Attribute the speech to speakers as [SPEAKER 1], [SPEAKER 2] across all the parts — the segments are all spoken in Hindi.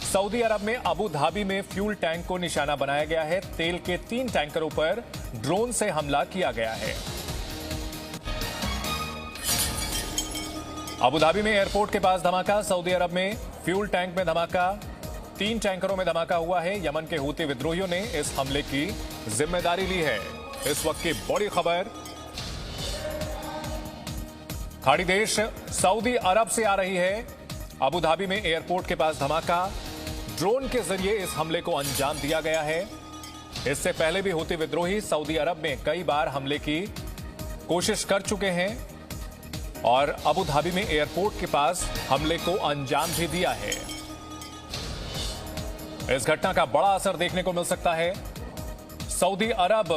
[SPEAKER 1] सऊदी अरब में अबू धाबी में फ्यूल टैंक को निशाना बनाया गया है। तेल के 3 टैंकरों पर ड्रोन से हमला किया गया है। अबू धाबी में एयरपोर्ट के पास धमाका। सऊदी अरब में फ्यूल टैंक में धमाका। 3 टैंकरों में धमाका हुआ है। यमन के हूती विद्रोहियों ने इस हमले की जिम्मेदारी ली है। इस वक्त की बड़ी खबर खाड़ी देश सऊदी अरब से आ रही है। अबू धाबी में एयरपोर्ट के पास धमाका। ड्रोन के जरिए इस हमले को अंजाम दिया गया है। इससे पहले भी हूती विद्रोही सऊदी अरब में कई बार हमले की कोशिश कर चुके हैं और अबू धाबी में एयरपोर्ट के पास हमले को अंजाम भी दिया है। इस घटना का बड़ा असर देखने को मिल सकता है। सऊदी अरब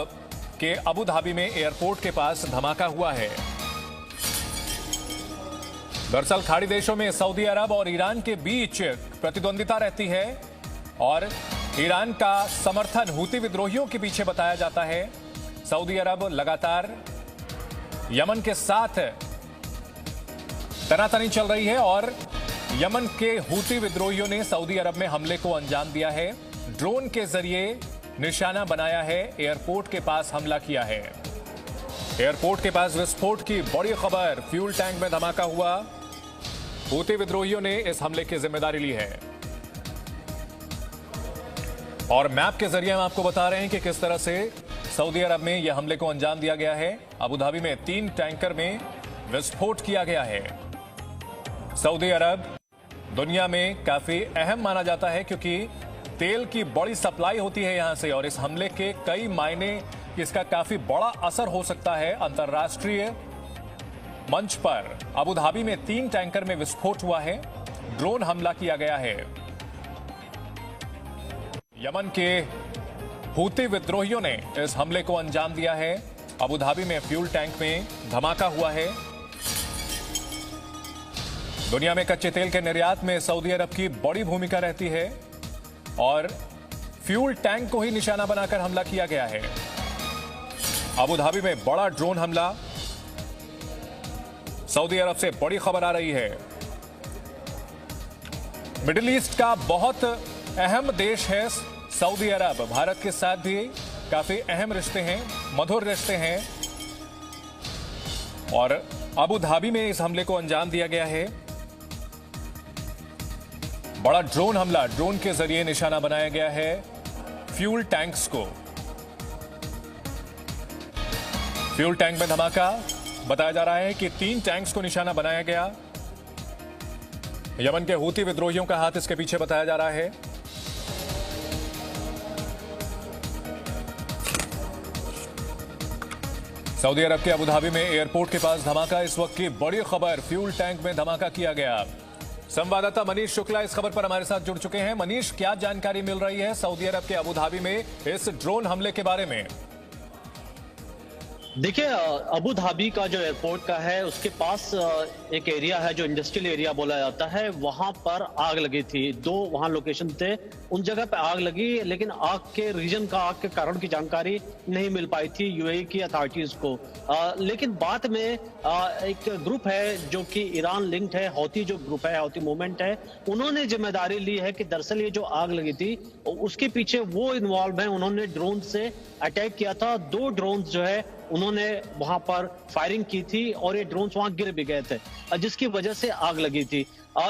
[SPEAKER 1] के अबू धाबी में एयरपोर्ट के पास धमाका हुआ है। दरअसल खाड़ी देशों में सऊदी अरब और ईरान के बीच प्रतिद्वंदिता रहती है और ईरान का समर्थन हूती विद्रोहियों के पीछे बताया जाता है। सऊदी अरब लगातार यमन के साथ तनातनी चल रही है और यमन के हूती विद्रोहियों ने सऊदी अरब में हमले को अंजाम दिया है। ड्रोन के जरिए निशाना बनाया है। एयरपोर्ट के पास हमला किया है। एयरपोर्ट के पास विस्फोट की बड़ी खबर। फ्यूल टैंक में धमाका हुआ। हूती विद्रोहियों ने इस हमले की जिम्मेदारी ली है और मैप के जरिए हम आपको बता रहे हैं कि किस तरह से सऊदी अरब में यह हमले को अंजाम दिया गया है। अबू धाबी में 3 टैंकर में विस्फोट किया गया है। सऊदी अरब दुनिया में काफी अहम माना जाता है क्योंकि तेल की बड़ी सप्लाई होती है यहां से और इस हमले के कई मायने इसका काफी बड़ा असर हो सकता है अंतर्राष्ट्रीय मंच पर। अबू धाबी में 3 टैंकर में विस्फोट हुआ है। ड्रोन हमला किया गया है। यमन के हूती विद्रोहियों ने इस हमले को अंजाम दिया है। अबू धाबी में फ्यूल टैंक में धमाका हुआ है। दुनिया में कच्चे तेल के निर्यात में सऊदी अरब की बड़ी भूमिका रहती है और फ्यूल टैंक को ही निशाना बनाकर हमला किया गया है। अबू धाबी में बड़ा ड्रोन हमला। सऊदी अरब से बड़ी खबर आ रही है। मिडिल ईस्ट का बहुत अहम देश है सऊदी अरब। भारत के साथ भी काफी अहम रिश्ते हैं, मधुर रिश्ते हैं और अबू धाबी में इस हमले को अंजाम दिया गया है। बड़ा ड्रोन हमला। ड्रोन के जरिए निशाना बनाया गया है फ्यूल टैंक्स को। फ्यूल टैंक में धमाका। बताया जा रहा है कि 3 टैंक्स को निशाना बनाया गया। यमन के हूती विद्रोहियों का हाथ इसके पीछे बताया जा रहा है। सऊदी अरब के अबू धाबी में एयरपोर्ट के पास धमाका। इस वक्त की बड़ी खबर। फ्यूल टैंक में धमाका किया गया। संवाददाता मनीष शुक्ला इस खबर पर हमारे साथ जुड़ चुके हैं। मनीष, क्या जानकारी मिल रही है सऊदी अरब के अबू धाबी में इस ड्रोन हमले के बारे में?
[SPEAKER 2] देखिए, अबू धाबी का जो एयरपोर्ट का है उसके पास एक एरिया है जो इंडस्ट्रियल एरिया बोला जाता है। वहां पर आग लगी थी। 2 वहां लोकेशन थे। उन जगह पे आग लगी लेकिन आग के रीजन का, आग के कारण की जानकारी नहीं मिल पाई थी यूएई की अथॉरिटीज को। लेकिन बाद में एक ग्रुप है जो कि ईरान लिंक्ड है, हौती जो ग्रुप है, हौती मूवमेंट है, उन्होंने जिम्मेदारी ली है कि दरअसल ये जो आग लगी थी उसके पीछे वो इन्वॉल्व है। उन्होंने ड्रोन से अटैक किया था। 2 ड्रोन जो है उन्होंने वहां पर फायरिंग की थी और ये ड्रोन्स वहां गिर भी गए थे जिसकी वजह से आग लगी थी।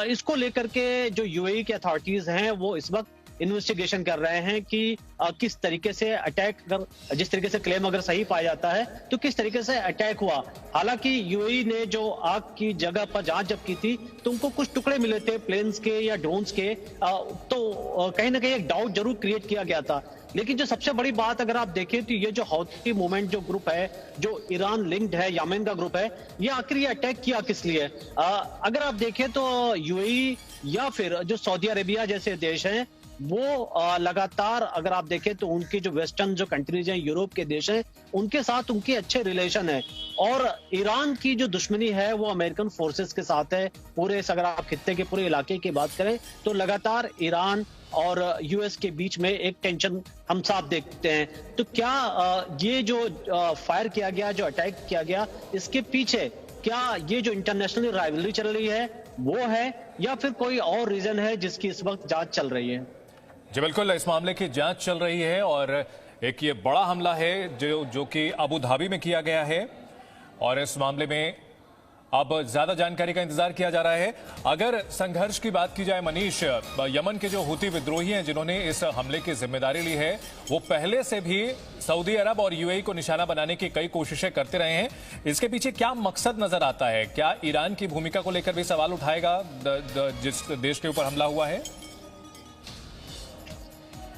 [SPEAKER 2] इसको लेकर के जो यूएई के अथॉरिटीज हैं वो इस वक्त इन्वेस्टिगेशन कर रहे हैं कि किस तरीके से अटैक, अगर जिस तरीके से क्लेम अगर सही पाया जाता है तो किस तरीके से अटैक हुआ। हालांकि यूएई ने जो आग की जगह पर जांच जब की थी तो उनको कुछ टुकड़े मिले थे प्लेन्स के या ड्रोन्स के, तो कहीं ना कहीं एक डाउट जरूर क्रिएट किया गया था। लेकिन जो सबसे बड़ी बात अगर आप देखें तो ये जो हौती मूवमेंट जो ग्रुप है, जो ईरान लिंक्ड है, यमन का ग्रुप है, ये आखिर ये अटैक किया किस लिए? अगर आप देखें तो यूएई या फिर जो सऊदी अरेबिया जैसे देश हैं वो लगातार अगर आप देखें तो उनके जो वेस्टर्न जो कंट्रीज हैं, यूरोप के देश हैं, उनके साथ उनके अच्छे रिलेशन है। और ईरान की जो दुश्मनी है वो अमेरिकन फोर्सेस के साथ है। पूरे अगर आप खित्ते के पूरे इलाके की बात करें तो लगातार ईरान और यूएस के बीच में एक टेंशन हम साफ देखते हैं। तो क्या ये जो फायर किया गया, जो अटैक किया गया, इसके पीछे क्या ये जो इंटरनेशनल राइवलरी चल रही है वो है, या फिर कोई और रीजन है जिसकी इस वक्त जांच चल रही है?
[SPEAKER 1] जी बिल्कुल, इस मामले की जांच चल रही है और एक ये बड़ा हमला है जो कि अबू धाबी में किया गया है और इस मामले में अब ज्यादा जानकारी का इंतजार किया जा रहा है। अगर संघर्ष की बात की जाए मनीष, यमन के जो हुती विद्रोही हैं जिन्होंने इस हमले की जिम्मेदारी ली है, वो पहले से भी सऊदी अरब और यूएई को निशाना बनाने की कई कोशिशें करते रहे हैं। इसके पीछे क्या मकसद नजर आता है? क्या ईरान की भूमिका को लेकर भी सवाल उठाएगा जिस देश के ऊपर हमला हुआ है?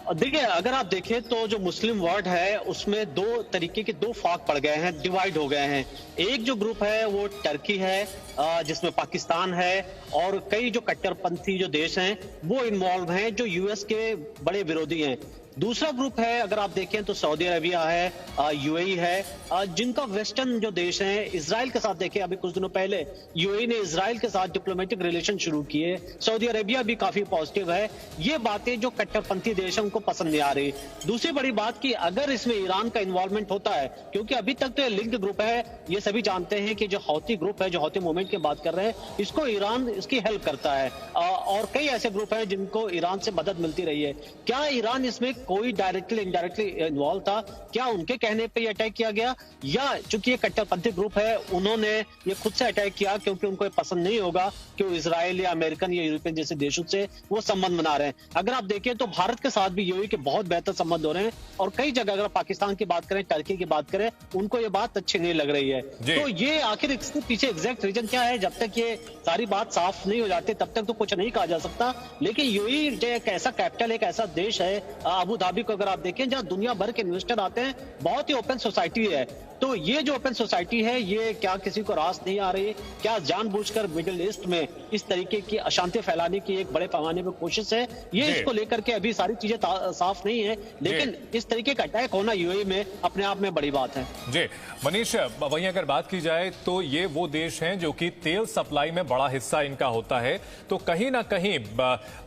[SPEAKER 2] देखिए, अगर आप देखें तो जो मुस्लिम वर्ल्ड है उसमें दो तरीके के दो फाक पड़ गए हैं, डिवाइड हो गए हैं। एक जो ग्रुप है वो टर्की है, जिसमें पाकिस्तान है और कई जो कट्टरपंथी जो देश हैं वो इन्वॉल्व हैं, जो यूएस के बड़े विरोधी हैं। दूसरा ग्रुप है, अगर आप देखें तो सऊदी अरेबिया है, यूएई है, जिनका वेस्टर्न जो देश है, इजराइल के साथ देखें अभी कुछ दिनों पहले यूएई ने इजराइल के साथ डिप्लोमेटिक रिलेशन शुरू किए। सऊदी अरेबिया भी काफी पॉजिटिव है। ये बातें जो कट्टरपंथी देश हैं उनको पसंद नहीं आ रही। दूसरी बड़ी बात कि अगर इसमें ईरान का इन्वॉल्वमेंट होता है, क्योंकि अभी तक तो ये लिंक्ड ग्रुप है, ये सभी जानते हैं कि जो हौती ग्रुप है, जो हौती मूवमेंट की बात कर रहे हैं, इसको ईरान इसकी हेल्प करता है और कई ऐसे ग्रुप है जिनको ईरान से मदद मिलती रही है। क्या ईरान इसमें कोई डायरेक्टली इनडायरेक्टली इन्वॉल्व था? क्या उनके कहने पे ये अटैक किया गया, या चूंकि ये कट्टरपंथी ग्रुप है उन्होंने ये खुद से अटैक किया क्योंकि उनको ये पसंद नहीं होगा कि इजराइल या अमेरिकन या यूरोपियन जैसे देशों से वो संबंध बना रहे हैं? अगर आप देखें तो भारत के साथ भी यूएई के बहुत बेहतर संबंध हो रहे हैं और कई जगह, अगर पाकिस्तान की बात करें, टर्की की बात करें, उनको ये बात अच्छी नहीं लग रही है। तो ये आखिर इसके पीछे एग्जैक्ट रीजन क्या है? जब तक ये सारी बात साफ नहीं हो जाती तब तक तो कुछ नहीं कहा जा सकता। लेकिन यूएई एक ऐसा कैपिटल, एक ऐसा देश है, अबू धाबी को अगर आप देखें, जहां दुनिया भर के इन्वेस्टर आते हैं, बहुत ही ओपन सोसाइटी है। तो ये जो ओपन सोसाइटी है, ये क्या किसी को रास नहीं आ रही? क्या जानबूझकर मिडिल ईस्ट में इस तरीके की अशांति फैलाने की एक बड़े पैमाने पर कोशिश है? ये इसको लेकर के अभी सारी चीजें साफ नहीं है, लेकिन इस तरीके का अटैक होना यूएई में अपने आप में बड़ी बात है।
[SPEAKER 1] जी मनीष, वहीं अगर बात की जाए तो ये वो देश हैं जो कि तेल सप्लाई में बड़ा हिस्सा इनका होता है, तो कहीं ना कहीं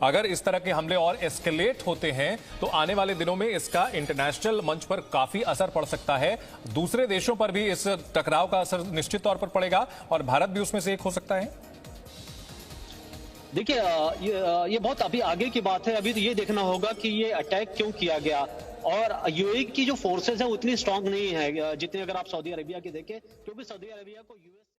[SPEAKER 1] अगर इस तरह के हमले और एस्केलेट होते हैं तो आने वाले दिनों में इसका इंटरनेशनल मंच पर काफी असर पड़ सकता है। दूसरे देशों पर भी इस टकराव का असर निश्चित तौर पर पड़ेगा और भारत भी उसमें से एक हो सकता है।
[SPEAKER 2] देखिए, ये बहुत अभी आगे की बात है। अभी तो ये देखना होगा कि ये अटैक क्यों किया गया, और यूएई की जो फोर्सेस है उतनी स्ट्रांग नहीं है जितनी अगर आप सऊदी अरेबिया की देखें, क्योंकि सऊदी अरेबिया को यूएस